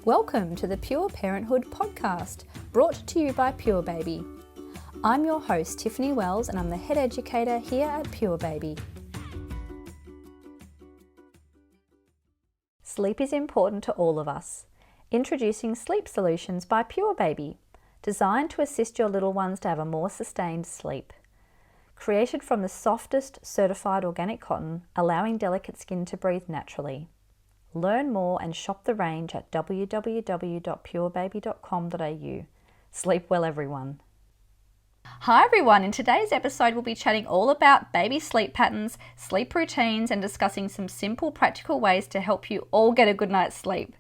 Welcome to the Pure Parenthood podcast, brought to you by Purebaby. I'm your host, Tiffany Wells, and I'm the head educator here at Purebaby. Sleep is important to all of us. Introducing Sleep Solutions by Purebaby, designed to assist your little ones to have a more sustained sleep. Created from the softest certified organic cotton, allowing delicate skin to breathe naturally. Learn more and shop the range at www.purebaby.com.au. Sleep well, everyone. Hi everyone, in today's episode we'll be chatting all about baby sleep patterns, sleep routines and discussing some simple practical ways to help you all get a good night's sleep.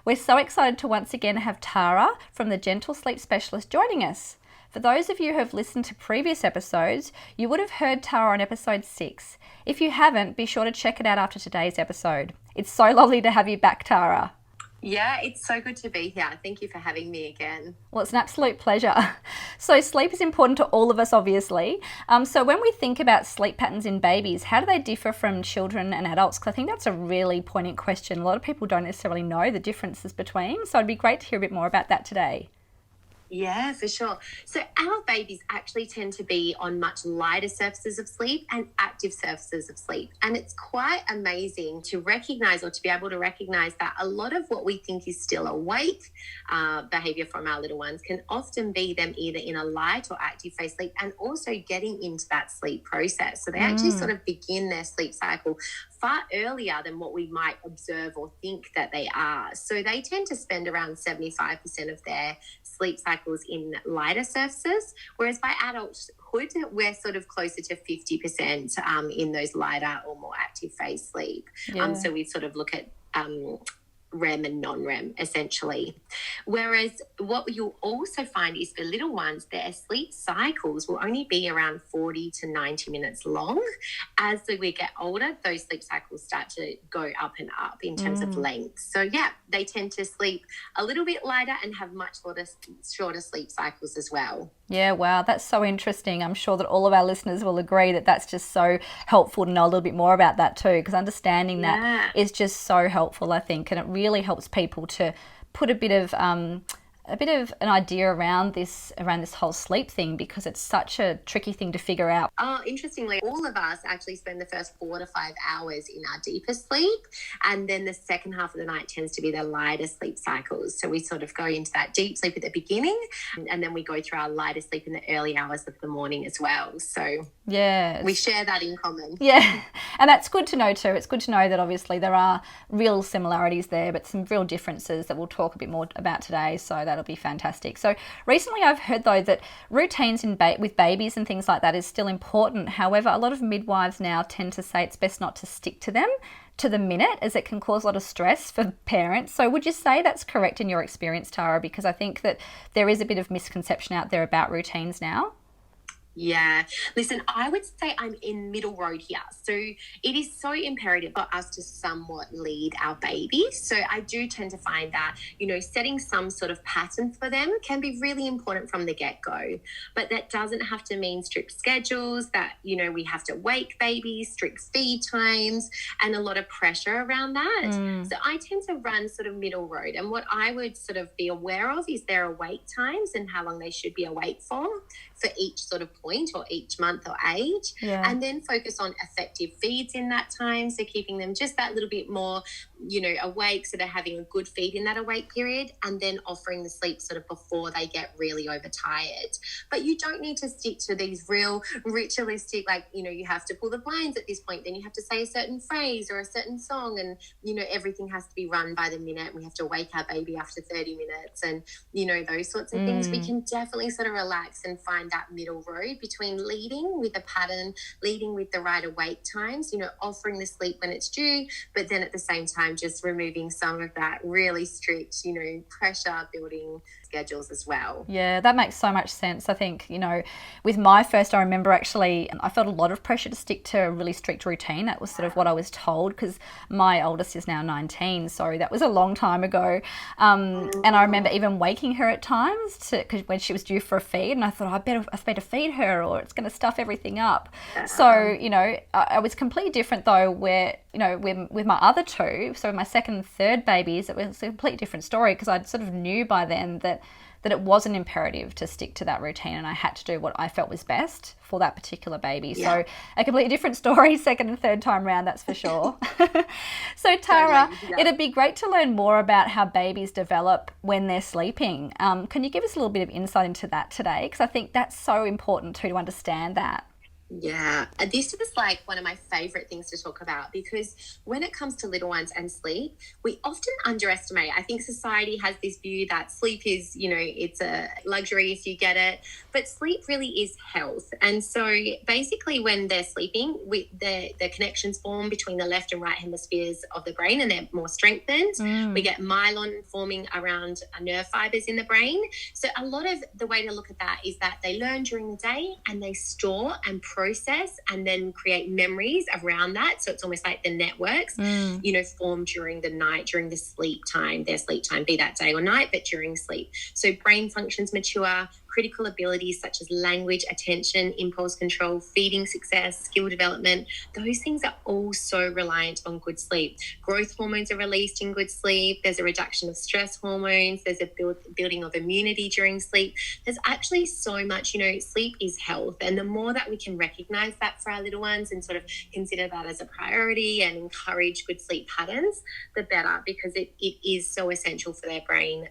We're so excited to once again have Tara from the Gentle Sleep Specialist joining us. For those of you who have listened to previous episodes, you would have heard Tara on episode 6. If you haven't, be sure to check it out after today's episode. It's so lovely to have you back, Tara. Yeah, it's so good to be here. Thank you for having me again. Well, it's an absolute pleasure. So sleep is important to all of us, obviously. So when we think about sleep patterns in babies, how do they differ from children and adults? Because I think that's a really poignant question. A lot of people don't necessarily know the differences between. So it'd be great to hear a bit more about that today. Yeah, for sure. So our babies actually tend to be on much lighter surfaces of sleep and active surfaces of sleep. And it's quite amazing to recognize or to be able to recognize that a lot of what we think is still awake behavior from our little ones can often be them either in a light or active phase sleep and also getting into that sleep process. So they actually sort of begin their sleep cycle far earlier than what we might observe or think that they are. So they tend to spend around 75% of their sleep cycles in lighter surfaces, whereas by adulthood, we're sort of closer to 50% in those lighter or more active phase sleep. Yeah. So we sort of look at REM and non-REM essentially. Whereas what you'll also find is for little ones, their sleep cycles will only be around 40 to 90 minutes long. As we get older, those sleep cycles start to go up and up in terms of length. So yeah, they tend to sleep a little bit lighter and have much shorter sleep cycles as well. Yeah, wow, that's so interesting. I'm sure that all of our listeners will agree that that's just so helpful to know a little bit more about that too, because understanding that is just so helpful, I think, and it really helps people to put a bit of an idea around this whole sleep thing, because it's such a tricky thing to figure out. Oh, interestingly, all of us actually spend the first 4 to 5 hours in our deeper sleep, and then the second half of the night tends to be the lighter sleep cycles. So we sort of go into that deep sleep at the beginning, and then we go through our lighter sleep in the early hours of the morning as well. So yeah, we share that in common. Yeah, and that's good to know too. It's good to know that obviously there are real similarities there, but some real differences that we'll talk a bit more about today. So that'll be fantastic. So recently I've heard though that routines with babies and things like that is still important. However, a lot of midwives now tend to say it's best not to stick to them to the minute, as it can cause a lot of stress for parents. So would you say that's correct in your experience, Tara? Because I think that there is a bit of misconception out there about routines now. Yeah. Listen, I would say I'm in middle road here. So it is so imperative for us to somewhat lead our babies. So I do tend to find that, setting some sort of pattern for them can be really important from the get-go. But that doesn't have to mean strict schedules that, we have to wake babies, strict feed times, and a lot of pressure around that. So I tend to run sort of middle road. And what I would sort of be aware of is their awake times and how long they should be awake for each sort of point or each month or age, and then focus on effective feeds in that time. So keeping them just that little bit more, awake, so they're having a good feed in that awake period, and then offering the sleep sort of before they get really overtired. But you don't need to stick to these real ritualistic, you have to pull the blinds at this point, then you have to say a certain phrase or a certain song, and, everything has to be run by the minute. We have to wake our baby after 30 minutes and, those sorts of things. We can definitely sort of relax and find that middle road between leading with a pattern, leading with the right awake times, offering the sleep when it's due, but then at the same time just removing some of that really strict, pressure building schedules as well. Yeah, that makes so much sense. I think, with my first, I remember actually I felt a lot of pressure to stick to a really strict routine. That was sort of what I was told, because my oldest is now 19, so that was a long time ago. And I remember even waking her at times because when she was due for a feed, and I thought I better feed her or it's going to stuff everything up. So, I was completely different though, where with my other two, so my second and third babies, it was a completely different story because I sort of knew by then that it wasn't imperative to stick to that routine, and I had to do what I felt was best for that particular baby. Yeah. So a completely different story second and third time round, that's for sure. So Tara, it'd be great to learn more about how babies develop when they're sleeping. Can you give us a little bit of insight into that today? Because I think that's so important too, to understand that. Yeah, this is like one of my favorite things to talk about, because when it comes to little ones and sleep, we often underestimate. I think society has this view that sleep is, it's a luxury if you get it, but sleep really is health. And so basically when they're sleeping, the connections form between the left and right hemispheres of the brain, and they're more strengthened. We get myelin forming around nerve fibers in the brain. So a lot of the way to look at that is that they learn during the day and they store and process and then create memories around that. So it's almost like the networks, form during the night, during the sleep time, their sleep time, be that day or night, but during sleep. So brain functions mature, critical abilities such as language, attention, impulse control, feeding success, skill development, those things are all so reliant on good sleep. Growth hormones are released in good sleep. There's a reduction of stress hormones. There's a building of immunity during sleep. There's actually so much, sleep is health. And the more that we can recognize that for our little ones and sort of consider that as a priority and encourage good sleep patterns, the better, because it is so essential for their brain,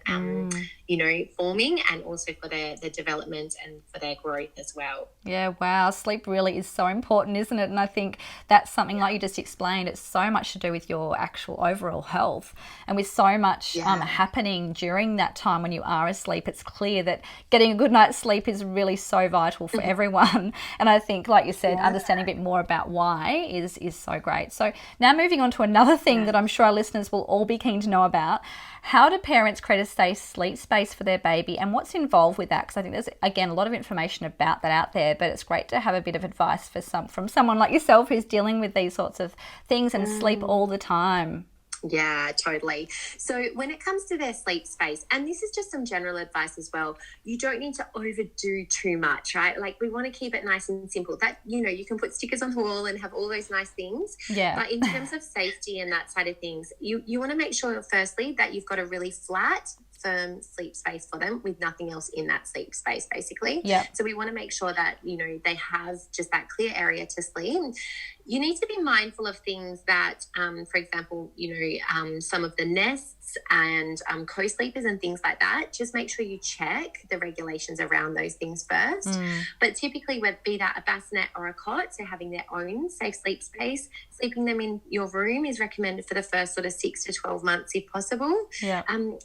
forming, and also for their development and for their growth as well. Yeah, wow. Sleep really is so important, isn't it? And I think that's something like you just explained. It's so much to do with your actual overall health. And with so much happening during that time when you are asleep, it's clear that getting a good night's sleep is really so vital for everyone. And I think, like you said, understanding a bit more about why is so great. So now moving on to another thing that I'm sure our listeners will all be keen to know about. How do parents create a safe sleep space for their baby, and what's involved with that? Because I think there's, again, a lot of information about that out there, but it's great to have a bit of advice from someone like yourself who's dealing with these sorts of things and sleep all the time. Yeah, totally. So when it comes to their sleep space, and this is just some general advice as well, you don't need to overdo too much, right? Like, we want to keep it nice and simple. That, you can put stickers on the wall and have all those nice things. Yeah. But in terms of safety and that side of things, you want to make sure, firstly, that you've got a really flat, firm sleep space for them with nothing else in that sleep space, basically. Yeah. So we want to make sure that, they have just that clear area to sleep. You need to be mindful of things that, for example, some of the nests and co-sleepers and things like that. Just make sure you check the regulations around those things first. But typically, be that a bassinet or a cot, so having their own safe sleep space, sleeping them in your room is recommended for the first sort of 6 to 12 months if possible. Yeah.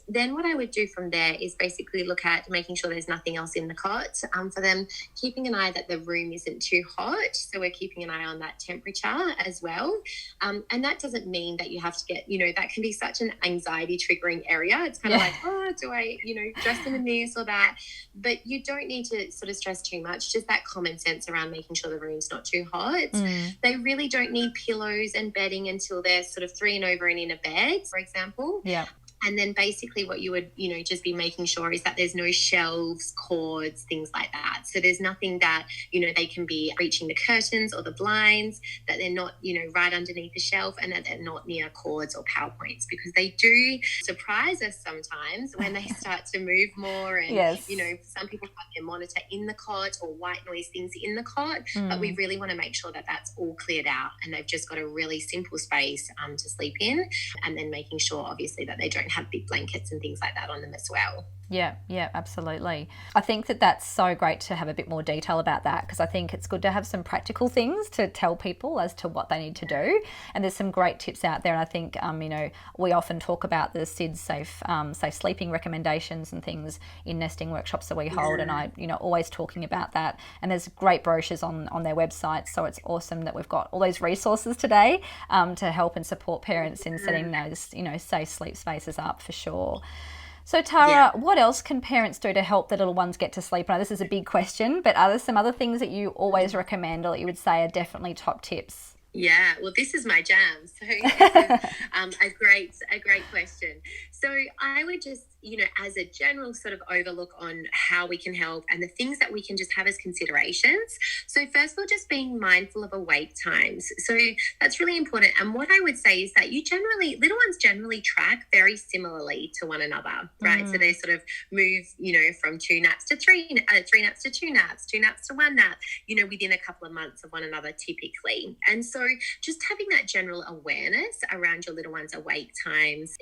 Then what I would do from there is basically look at making sure there's nothing else in the cot for them, keeping an eye that the room isn't too hot. So we're keeping an eye on that temperature as well. And that doesn't mean that you have to get, that can be such an anxiety triggering area. It's kind of like, do I, dress them in this or that? But you don't need to sort of stress too much, just that common sense around making sure the room's not too hot. They really don't need pillows and bedding until they're sort of 3 and over and in a bed, for example. Yeah. And then basically what you would, just be making sure is that there's no shelves, cords, things like that. So there's nothing that, they can be reaching the curtains or the blinds, that they're not, right underneath the shelf, and that they're not near cords or power points, because they do surprise us sometimes when they start to move more. And, some people have their monitor in the cot or white noise things in the cot, but we really want to make sure that that's all cleared out and they've just got a really simple space to sleep in, and then making sure, obviously, that they don't have big blankets and things like that on them as well. Yeah, absolutely. I think that's so great to have a bit more detail about that, because I think it's good to have some practical things to tell people as to what they need to do. And there's some great tips out there. And I think, we often talk about the SIDS safe sleeping recommendations and things in nesting workshops that we hold. And I, always talking about that. And there's great brochures on their website. So it's awesome that we've got all those resources today to help and support parents in setting those, safe sleep spaces up for sure. So Tara, what else can parents do to help the little ones get to sleep? I know this is a big question, but are there some other things that you always recommend or that you would say are definitely top tips? Yeah, well, this is my jam. So this is a great question. So I would just, as a general sort of overlook on how we can help and the things that we can just have as considerations. So first of all, just being mindful of awake times. So that's really important. And what I would say is that little ones generally track very similarly to one another, right? So they sort of move, from 2 naps to 3 naps to 2 naps, 2 naps to 1 nap, within a couple of months of one another typically. And so just having that general awareness around your little one's awake times,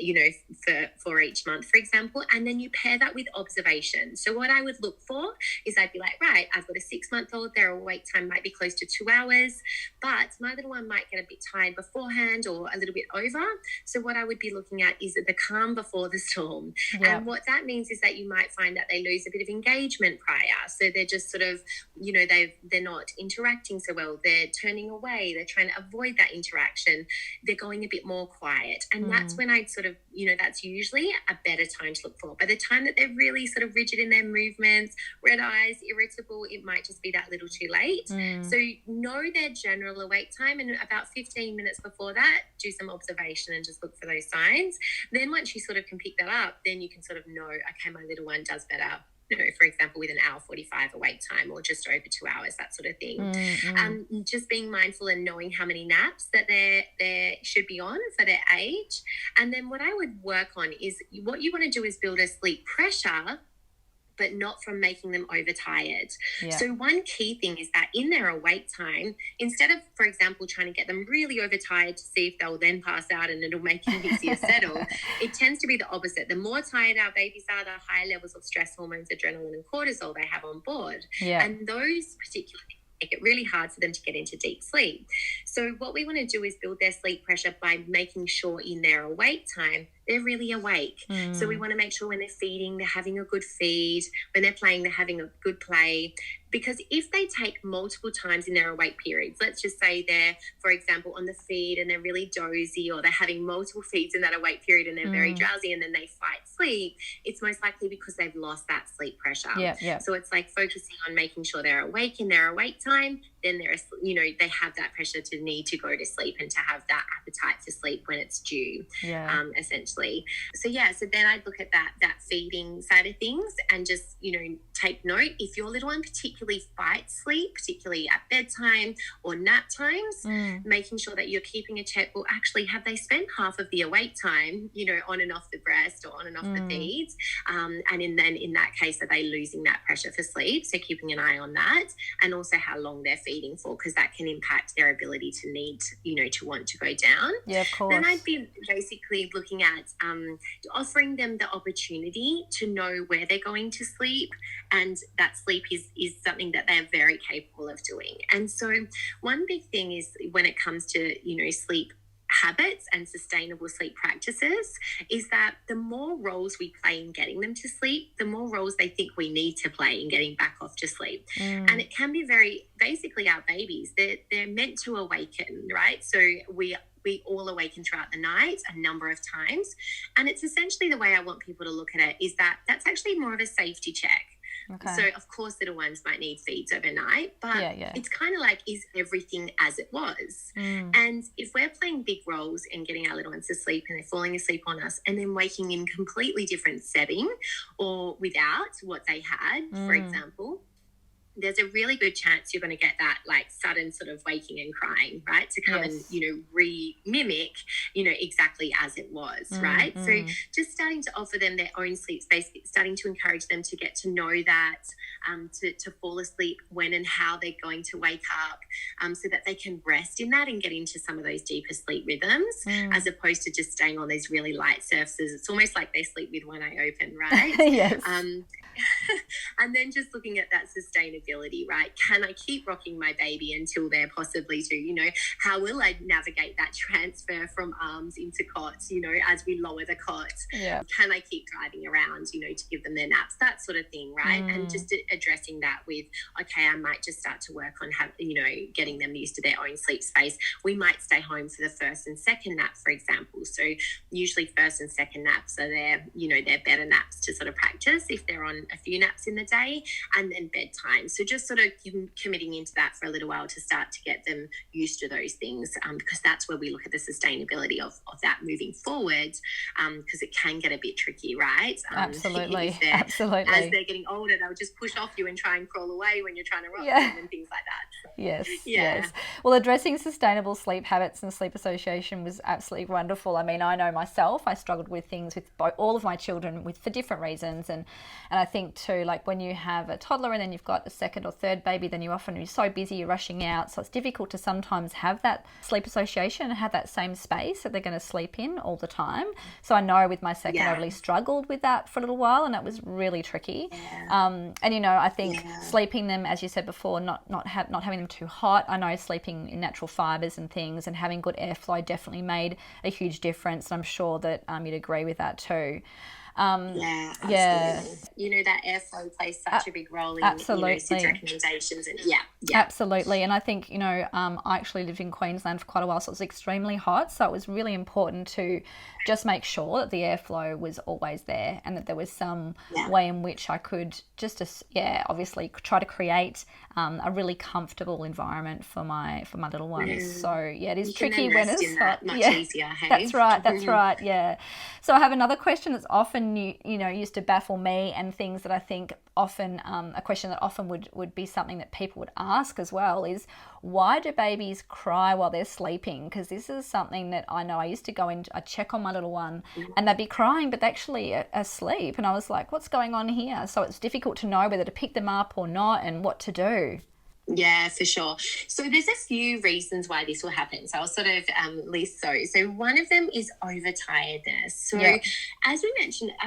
for each month, for example, and then you pair that with observation. So what I would look for is I'd be like, right, I've got a 6-month-old, their awake time might be close to 2 hours, but my little one might get a bit tired beforehand or a little bit over. So what I would be looking at is the calm before the storm. Yeah. And what that means is that you might find that they lose a bit of engagement prior. So they're just sort of, they're not interacting so well. They're turning away. They're trying to avoid that interaction. They're going a bit more quiet. And that's when I'd sort of, that's usually a better time to look for. By the time that they're really sort of rigid in their movements, red eyes, irritable, it might just be that little too late. So know their general awake time, and about 15 minutes before that, do some observation and just look for those signs. Then once you sort of can pick that up, then you can sort of know, okay, my little one does better, for example, with an hour 45 awake time or just over 2 hours, that sort of thing. Just being mindful and knowing how many naps that they should be on for their age. And then what I would work on is what you want to do is build a sleep pressure, but not from making them overtired. Yeah. So one key thing is that in their awake time, instead of, for example, trying to get them really overtired to see if they'll then pass out and it'll make them easier settle, it tends to be the opposite. The more tired our babies are, the higher levels of stress hormones, adrenaline and cortisol they have on board. Yeah. And those particular things make it really hard for them to get into deep sleep. So what we want to do is build their sleep pressure by making sure in their awake time they're really awake. So we want to make sure when they're feeding, they're having a good feed. When they're playing, they're having a good play. Because if they take multiple times in their awake periods, let's just say they're, for example, on the feed and they're really dozy, or they're having multiple feeds in that awake period and they're very drowsy, and then they fight sleep, it's most likely because they've lost that sleep pressure. Yeah. So it's like focusing on making sure they're awake in their awake time, then they have that pressure to need to go to sleep and to have that appetite for sleep when it's due, essentially. So then I'd look at that feeding side of things and just, take note. If your little one particularly fights sleep, particularly at bedtime or nap times, making sure that you're keeping a check. Well, actually, have they spent half of the awake time, on and off the breast or on and off the feeds? And then in that case, are they losing that pressure for sleep? So keeping an eye on that, and also how long they're feeding for, because that can impact their ability to need, to want to go down. Yeah, of course. Then I'd be basically looking at offering them the opportunity to know where they're going to sleep, and that sleep is something that they're very capable of doing. And so one big thing is when it comes to, sleep habits and sustainable sleep practices, is that the more roles we play in getting them to sleep, the more roles they think we need to play in getting back off to sleep. And it can be basically our babies, they're meant to awaken, right? So we all awaken throughout the night a number of times. And it's essentially, the way I want people to look at it is that that's actually more of a safety check. Okay. So, of course, little ones might need feeds overnight, but it's kind of like, is everything as it was? And if we're playing big roles in getting our little ones to sleep and they're falling asleep on us and then waking in completely different setting or without what they had, for example, there's a really good chance you're going to get that like sudden sort of waking and crying, right? To come and, re-mimic, exactly as it was, right? So just starting to offer them their own sleep space, starting to encourage them to get to know that, to fall asleep when and how they're going to wake up, so that they can rest in that and get into some of those deeper sleep rhythms, as opposed to just staying on these really light surfaces. It's almost like they sleep with one eye open, right? Yes. And then just looking at that sustainability, right? Can I keep rocking my baby until they're possibly to, how will I navigate that transfer from arms into cots, as we lower the cot? Yeah. Can I keep driving around, to give them their naps, that sort of thing, right? And just addressing that with, okay, I might just start to work on, getting them used to their own sleep space. We might stay home for the first and second nap, for example. So usually first and second naps are their better naps to sort of practice if they're on a few naps nights in the day, and then bedtime. So just sort of committing into that for a little while to start to get them used to those things, because that's where we look at the sustainability of that moving forward, because it can get a bit tricky, right? Absolutely. As they're getting older, they'll just push off you and try and crawl away when you're trying to rock them and things like that. Yes. Well, addressing sustainable sleep habits and sleep association was absolutely wonderful. I mean, I know myself, I struggled with things with all of my children for different reasons. And I think too, like when you have a toddler and then you've got a second or third baby, then you're so busy, you're rushing out. So it's difficult to sometimes have that sleep association and have that same space that they're going to sleep in all the time. So I know with my second, I really struggled with that for a little while, and that was really tricky. And I think sleeping them, as you said before, not having them too hot. I know sleeping in natural fibers and things and having good airflow definitely made a huge difference. I'm sure that you'd agree with that too. Absolutely. That airflow plays such a big role in sleep recommendations, and absolutely. And I think I actually lived in Queensland for quite a while, so it was extremely hot, so it was really important to just make sure that the airflow was always there and that there was some way in which I could obviously try to create a really comfortable environment for my little ones. So it is tricky when it's hot. Much easier, hey? That's right. Yeah. So I have another question that's often used to baffle me, and things that I think often a question that often would be something that people would ask as well is, why do babies cry while they're sleeping? Because this is something that I know I used to go in, I check on my little one and they'd be crying, but they're actually asleep. And I was like, what's going on here? So it's difficult to know whether to pick them up or not and what to do. Yeah, for sure. So there's a few reasons why this will happen. So I'll sort of list those. So one of them is overtiredness. So as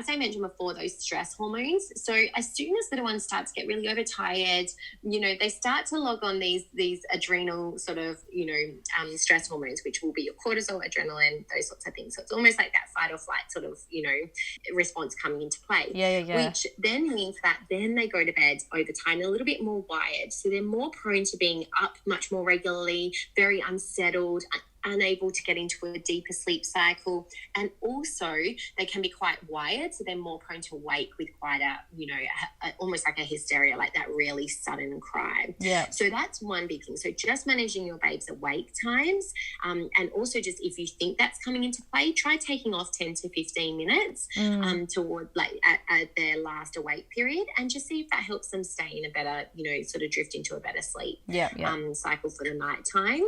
I mentioned before, those stress hormones. So as soon as little ones start to get really overtired, they start to log on these adrenal sort of, stress hormones, which will be your cortisol, adrenaline, those sorts of things. So it's almost like that fight or flight sort of, response coming into play. Which then means that then they go to bed over time, a little bit more wired. So they're more prone to being up much more regularly, very unsettled, unable to get into a deeper sleep cycle, and also they can be quite wired, so they're more prone to wake with quite almost like a hysteria, like that really sudden cry. So that's one big thing. So just managing your babe's awake times, and also just if you think that's coming into play, try taking off 10 to 15 minutes toward at their last awake period, and just see if that helps them stay in a better, sort of drift into a better sleep cycle for the night time.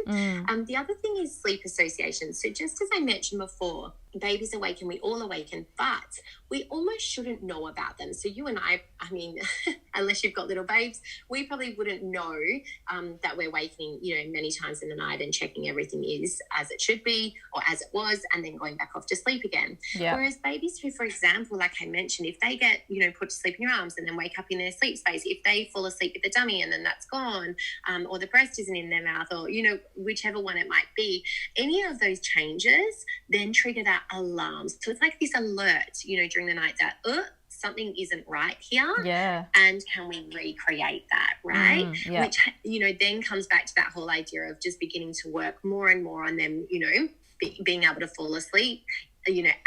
The other thing is sleep association. So just as I mentioned before, babies awaken, we all awaken, but we almost shouldn't know about them. So you and I mean, unless you've got little babes, we probably wouldn't know that we're waking, many times in the night and checking everything is as it should be or as it was, and then going back off to sleep again. Whereas babies who, for example, like I mentioned, if they get, put to sleep in your arms and then wake up in their sleep space, if they fall asleep with the dummy and then that's gone, or the breast isn't in their mouth, or, whichever one it might be, any of those changes then trigger that alarms. So it's like this alert, during the night that something isn't right here, and can we recreate that, right? Which then comes back to that whole idea of just beginning to work more and more on them, being able to fall asleep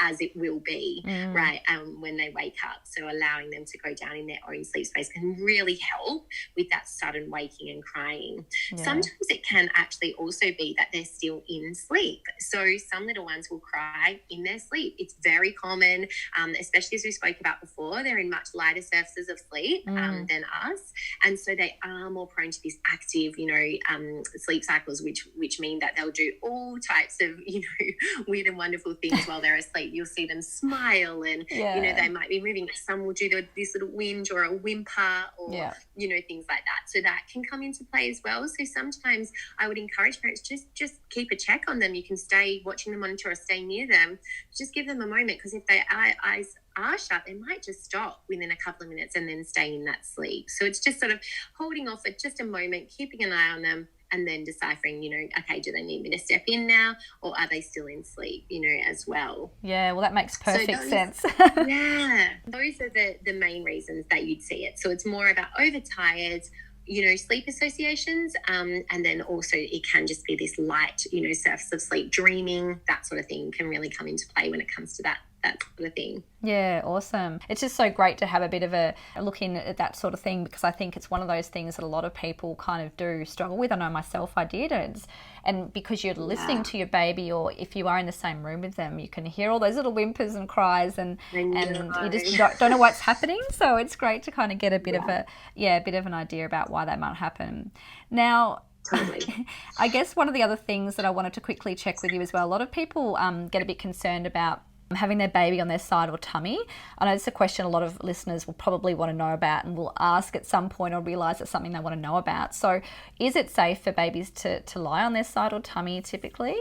as it will be, right, when they wake up. So allowing them to go down in their own sleep space can really help with that sudden waking and crying. Sometimes it can actually also be that they're still in sleep. So some little ones will cry in their sleep. It's very common, especially as we spoke about before, they're in much lighter surfaces of sleep than us. And so they are more prone to these active, sleep cycles, which mean that they'll do all types of, weird and wonderful things while they're asleep. You'll see them smile and they might be moving. Some will do this little whinge or a whimper or things like that. So that can come into play as well. So sometimes I would encourage parents just keep a check on them. You can stay watching the monitor or stay near them. Just give them a moment, because if their eyes are shut, they might just stop within a couple of minutes and then stay in that sleep. So it's just sort of holding off for just a moment, keeping an eye on them, and then deciphering, okay, do they need me to step in now, or are they still in sleep, as well? Yeah, well, that makes perfect sense. Those are the main reasons that you'd see it. So it's more about overtired, sleep associations, and then also it can just be this light, surface of sleep, dreaming, that sort of thing can really come into play when it comes to that that sort of thing. Yeah, awesome. It's just so great to have a bit of a look in at that sort of thing, because I think it's one of those things that a lot of people kind of do struggle with. I know myself, I did. And because you're listening to your baby, or if you are in the same room with them, you can hear all those little whimpers and cries, and you just don't know what's happening. So it's great to kind of get a bit of a bit of an idea about why that might happen. Now, Totally. I guess one of the other things that I wanted to quickly check with you as well, a lot of people get a bit concerned about having their baby on their side or tummy. I know it's a question a lot of listeners will probably want to know about and will ask at some point, or realise it's something they want to know about. So is it safe for babies to lie on their side or tummy typically?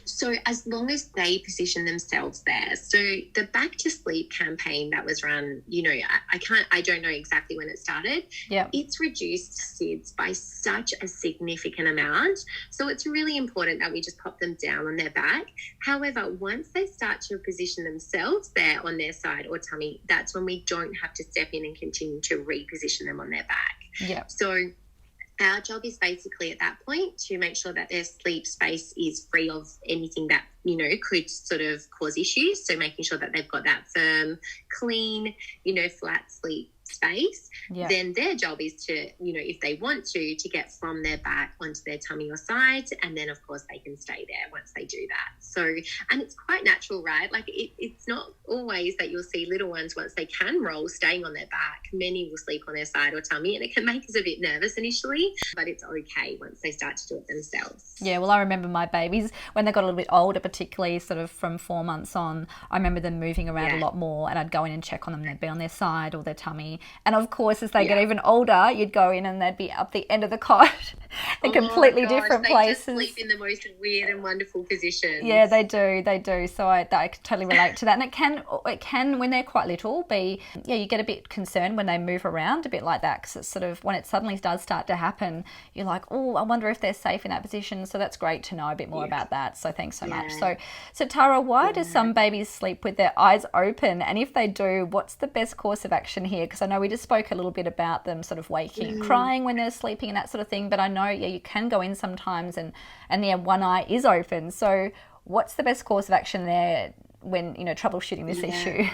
So as long as they position themselves there. So the Back to Sleep campaign that was run, I don't know exactly when it started. Yeah. It's reduced SIDS by such a significant amount. So it's really important that we just pop them down on their back. However, once they start to position themselves there on their side or tummy, that's when we don't have to step in and continue to reposition them on their back. Yeah. So our job is basically at that point to make sure that their sleep space is free of anything that, could sort of cause issues. So making sure that they've got that firm, clean, flat sleep space. Yeah. Then their job is to, if they want to get from their back onto their tummy or side. And then, of course, they can stay there once they do that. So, and it's quite natural, right? Like it's not always that you'll see little ones, once they can roll, staying on their back. Many will sleep on their side or tummy, and it can make us a bit nervous initially, but it's okay once they start to do it themselves. Yeah, well, I remember my babies, when they got a little bit older, particularly sort of from 4 months on, I remember them moving around a lot more, and I'd go in and check on them. They'd be on their side or their tummy. And of course, as they get even older, you'd go in and they'd be up the end of the cot in completely different places. They just sleep in the most weird and wonderful positions. Yeah, they do. So I can totally relate to that. And it can, when they're quite little, be, you get a bit concerned when they move around a bit like that, because it's sort of, when it suddenly does start to happen, you're like, oh, I wonder if they're safe in that position. So that's great to know a bit more about that. So thanks so much. So Tara, why do some babies sleep with their eyes open? And if they do, what's the best course of action here? Because I know we just spoke a little bit about them sort of waking, crying when they're sleeping and that sort of thing. But I know, you can go in sometimes and one eye is open. So what's the best course of action there when, troubleshooting this issue?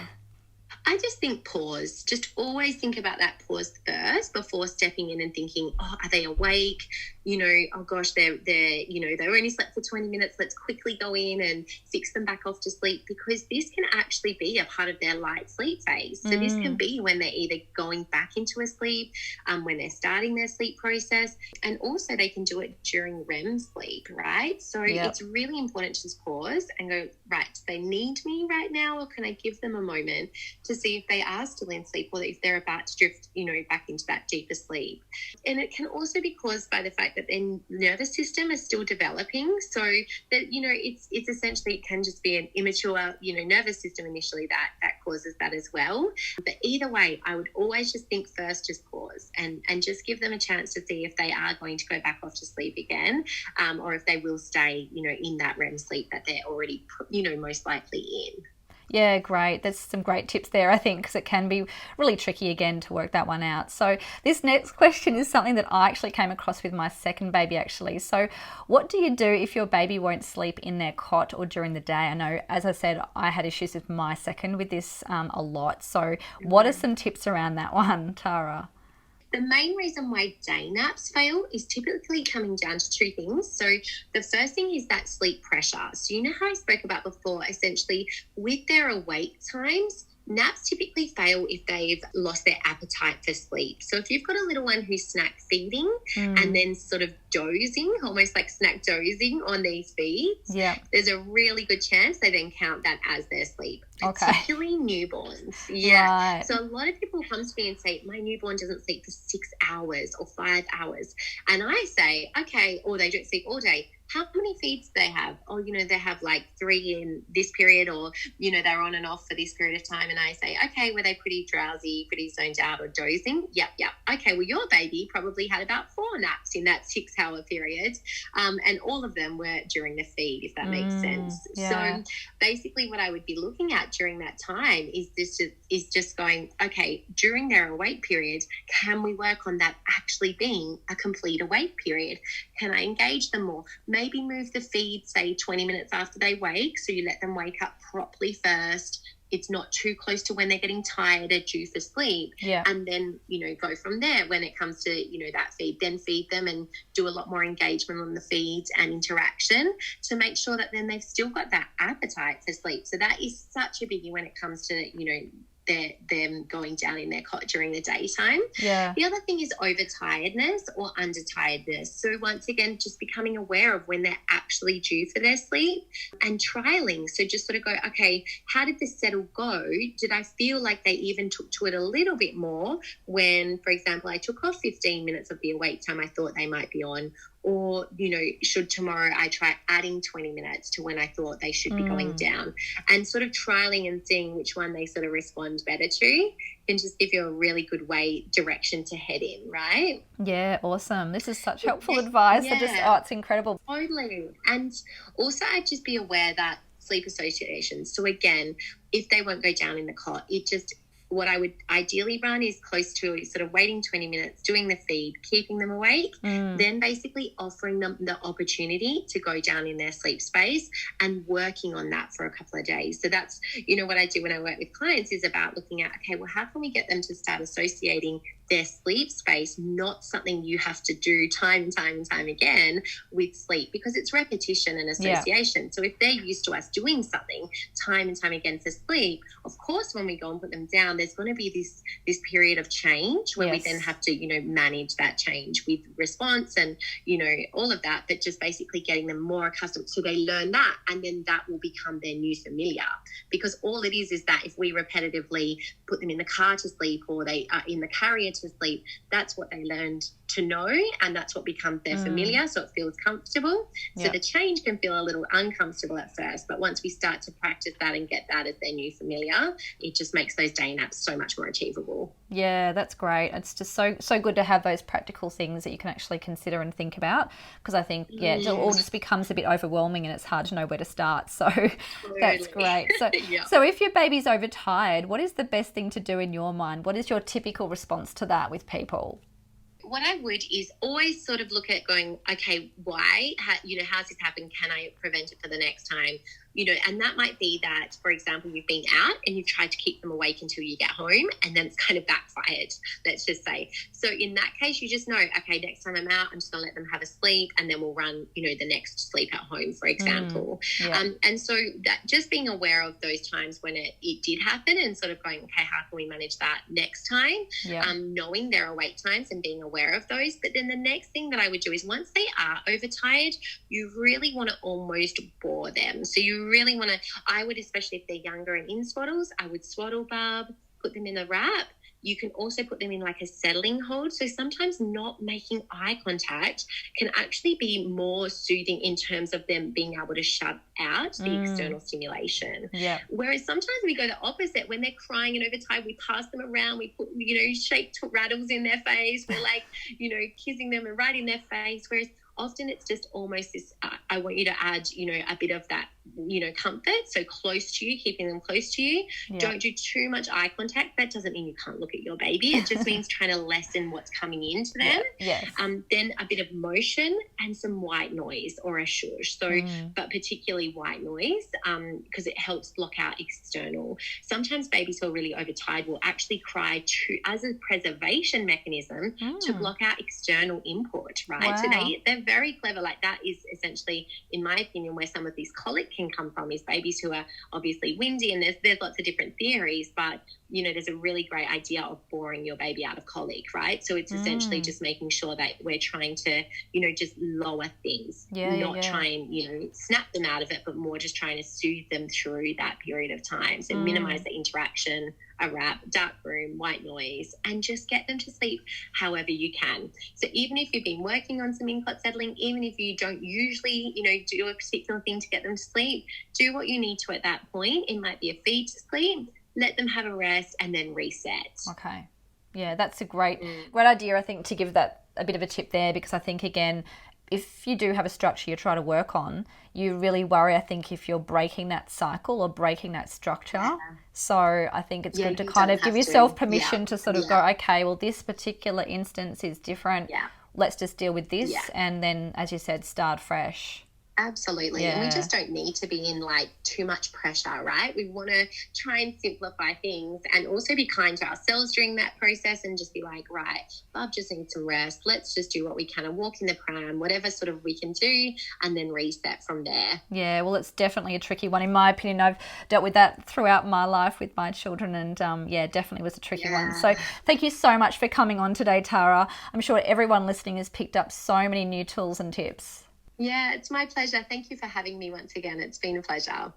I just think pause. Just always think about that pause first before stepping in and thinking, oh, are they awake? Oh gosh, they're they only slept for 20 minutes. Let's quickly go in and fix them back off to sleep, because this can actually be a part of their light sleep phase. So this can be when they're either going back into a sleep, when they're starting their sleep process, and also they can do it during REM sleep, right? So it's really important to just pause and go, right, do they need me right now, or can I give them a moment to see if they are still in sleep, or if they're about to drift, back into that deeper sleep. And it can also be caused by the fact that their nervous system is still developing. So that, it's essentially, it can just be an immature, nervous system initially that causes that as well. But either way, I would always just think first, just pause and just give them a chance to see if they are going to go back off to sleep again, or if they will stay, in that REM sleep that they're already, most likely in. Yeah, great. There's some great tips there, I think, because it can be really tricky, again, to work that one out. So this next question is something that I actually came across with my second baby, actually. So what do you do if your baby won't sleep in their cot or during the day? I know, as I said, I had issues with my second with this a lot. So what are some tips around that one, Tara? The main reason why day naps fail is typically coming down to two things. So the first thing is that sleep pressure. So how I spoke about before, essentially with their awake times, naps typically fail if they've lost their appetite for sleep. So if you've got a little one who's snack feeding and then sort of dozing, almost like snack dozing on these feeds, there's a really good chance they then count that as their sleep, particularly newborns. Right. So a lot of people come to me and say, my newborn doesn't sleep for 6 hours or 5 hours. And I say, okay, or they don't sleep all day. How many feeds do they have? Oh, they have like 3 in this period, or, they're on and off for this period of time. And I say, okay, were they pretty drowsy, pretty zoned out or dozing? Yep. Okay, well, your baby probably had about 4 naps in that 6-hour period. And all of them were during the feed, if that makes sense. Yeah. So basically what I would be looking at during that time is just going, okay, during their awake period, can we work on that actually being a complete awake period? Can I engage them more? Maybe move the feed, say 20 minutes after they wake, so you let them wake up properly first, it's not too close to when they're getting tired or due for sleep. Yeah. And then, go from there when it comes to, that feed. Then feed them and do a lot more engagement on the feeds and interaction to make sure that then they've still got that appetite for sleep. So that is such a biggie when it comes to, them going down in their cot during the daytime. Yeah. The other thing is overtiredness or undertiredness. So once again, just becoming aware of when they're actually due for their sleep and trialing. So just sort of go, okay, how did this settle go? Did I feel like they even took to it a little bit more when, for example, I took off 15 minutes of the awake time I thought they might be on? Or, should tomorrow I try adding 20 minutes to when I thought they should be going down, and sort of trialing and seeing which one they sort of respond better to can just give you a really good direction to head in, right? Yeah, awesome. This is such helpful advice. Yeah. It's incredible. Totally. And also I'd just be aware that sleep associations, so again, if they won't go down in the cot, what I would ideally run is close to sort of waiting 20 minutes, doing the feed, keeping them awake, then basically offering them the opportunity to go down in their sleep space and working on that for a couple of days. So that's, what I do when I work with clients is about looking at, okay, well, how can we get them to start associating their sleep space, not something you have to do time and time and time again with sleep, because it's repetition and association. Yeah. So if they're used to us doing something time and time again for sleep, of course, when we go and put them down, there's going to be this period of change where we then have to, manage that change with response and, all of that, but just basically getting them more accustomed so they learn that, and then that will become their new familiar. Because all it is that if we repetitively put them in the car to sleep or they are in the carrier to sleep, that's what they learned to know, and that's what becomes their familiar, so it feels comfortable. So the change can feel a little uncomfortable at first, but once we start to practice that and get that as their new familiar, it just makes those day naps so much more achievable. Yeah, that's great. It's just so good to have those practical things that you can actually consider and think about, because I think it all just becomes a bit overwhelming and it's hard to know where to start. So that's great. So so if your baby's overtired, what is the best thing to do in your mind? What is your typical response to that with people? What I would is always sort of look at going, okay, why? How's this happened? Can I prevent it for the next time? And that might be that, for example, you've been out and you've tried to keep them awake until you get home, and then it's kind of backfired, let's just say. So in that case, you just know, okay, next time I'm out, I'm just going to let them have a sleep, and then we'll run, the next sleep at home, for example. And so that just being aware of those times when it did happen and sort of going, okay, how can we manage that next time? Knowing their awake times and being aware of those. But then the next thing that I would do is once they are overtired, you really want to almost bore them. So you really want to, I would, especially if they're younger and in swaddles, I would swaddle Barb, put them in a wrap. You can also put them in like a settling hold. So sometimes not making eye contact can actually be more soothing in terms of them being able to shut out the external stimulation. Whereas sometimes we go the opposite. When they're crying and overtired, we pass them around, we put, shaped rattles in their face. We're like, kissing them and right in their face. Whereas often it's just almost this, I want you to add, a bit of that, comfort. So close to you, keeping them close to you. Don't do too much eye contact. That doesn't mean you can't look at your baby. It just means trying to lessen what's coming into them. Then a bit of motion and some white noise or a shush. So, but particularly white noise, because it helps block out external. Sometimes babies who are really overtired will actually cry as a preservation mechanism to block out external input, right? Wow. So they're very clever. Like that is essentially, in my opinion, where some of this colic can come from, is babies who are obviously windy, and there's lots of different theories, but there's a really great idea of boring your baby out of colic, right? So it's essentially just making sure that we're trying to, just lower things, not try and, snap them out of it, but more just trying to soothe them through that period of time. So minimize the interaction, a wrap, dark room, white noise, and just get them to sleep however you can. So even if you've been working on some in-cot settling, even if you don't usually, do a particular thing to get them to sleep, do what you need to at that point. It might be a feed to sleep, let them have a rest, and then reset. Okay. Yeah, that's a great idea, I think, to give that a bit of a tip there, because I think, again, if you do have a structure you're trying to work on, you really worry, I think, if you're breaking that cycle or breaking that structure. So I think it's good to kind of give yourself permission to sort of go, okay, well, this particular instance is different. Let's just deal with this. And then, as you said, start fresh. Absolutely. And we just don't need to be in like too much pressure, right? We want to try and simplify things and also be kind to ourselves during that process and just be like, right, Bob just needs some rest. Let's just do what we can and walk in the pram, whatever sort of we can do, and then reset from there. Yeah, well, it's definitely a tricky one. In my opinion, I've dealt with that throughout my life with my children and definitely was a tricky one. So thank you so much for coming on today, Tara. I'm sure everyone listening has picked up so many new tools and tips. Yeah, it's my pleasure. Thank you for having me once again. It's been a pleasure.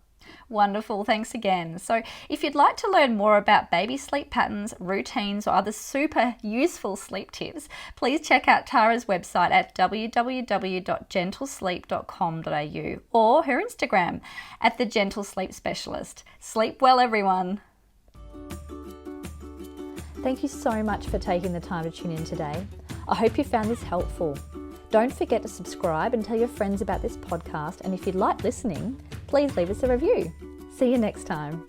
Wonderful. Thanks again. So if you'd like to learn more about baby sleep patterns, routines, or other super useful sleep tips, please check out Tara's website at www.gentlesleep.com.au or her Instagram at The Gentle Sleep Specialist. Sleep well, everyone. Thank you so much for taking the time to tune in today. I hope you found this helpful. Don't forget to subscribe and tell your friends about this podcast. And if you'd like listening, please leave us a review. See you next time.